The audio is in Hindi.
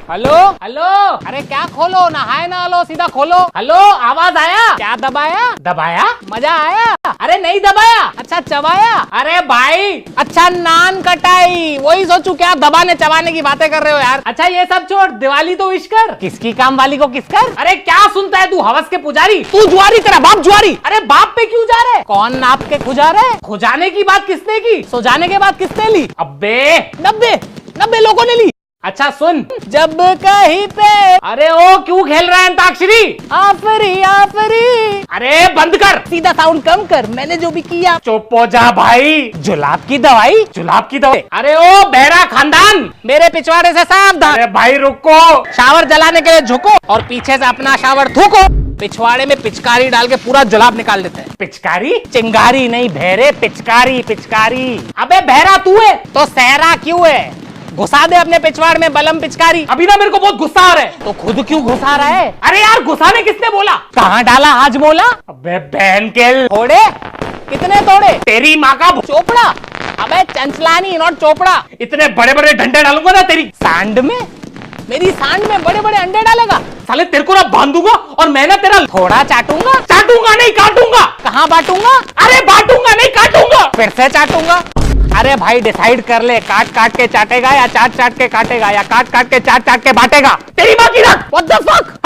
हेलो हेलो, अरे क्या खोलो, नहाए ना लो, सीधा खोलो। हेलो, आवाज आया? क्या दबाया? दबाया मजा आया? अरे नहीं दबाया, अच्छा चबाया। अरे भाई अच्छा नान कटाई, वही सोचू क्या दबाने चबाने की बातें कर रहे हो यार। अच्छा ये सब छोड़, दिवाली तो विश कर। किसकी काम वाली को किस कर? अरे क्या सुनता है तू, हवस के पुजारी। तू जुआरी, तेरा बाप जुआरी। अरे बाप पे क्यों जा रहे? कौन नाप के खुजा रहे? खुजाने की बात किसने की? सो जाने के बाद किसने ली? अब्बे 90 लोगों ने ली। अच्छा सुन, जब कहीं पे, अरे ओ क्यों खेल रहा है अंताक्षरी? आफरी आफरी। अरे बंद कर, सीधा साउंड कम कर, मैंने जो भी किया। चुप हो जा भाई। जुलाब की दवाई? जुलाब की दवाई? अरे ओ बहरा खानदान, मेरे पिछवाड़े से सावधान। अरे भाई रुको, शावर जलाने के लिए झुको और पीछे से अपना शावर थूको। पिछवाड़े में पिचकारी डाल के पूरा जुलाब निकाल देते हैं। पिचकारी? चिंगारी नहीं बहरे, पिचकारी पिचकारी। अबे बहरा तू है तो सहरा क्यों है? घुसा दे अपने पिछवाड़ में बलम पिचकारी। अभी ना मेरे को बहुत गुस्सा आ रहा है। तो खुद क्यों घुसा रहा है? अरे यार घुसाने किसने बोला? कहाँ डाला आज मोला? अबे बहन के थोड़े, कितने तोड़े? तेरी माँ का चोपड़ा। अबे चंचलानी नॉट चोपड़ा। इतने बड़े बड़े डंडे डालूंगा ना तेरी सांड में, मेरी सांड में बड़े बड़े अंडे डालेगा साले। तेरे को ना बांधूंगा और मैं ना तेरा थोड़ा चाटूंगा। चाटूंगा नहीं काटूंगा। कहाँ बांटूंगा? अरे बांटूंगा नहीं काटूंगा। फिर से चाटूंगा। अरे भाई डिसाइड कर ले, काट काट के चाटेगा या चाट चाट के काटेगा या काट काट के चाट चाट के बांटेगा। तेरी माँ की रख। What the fuck?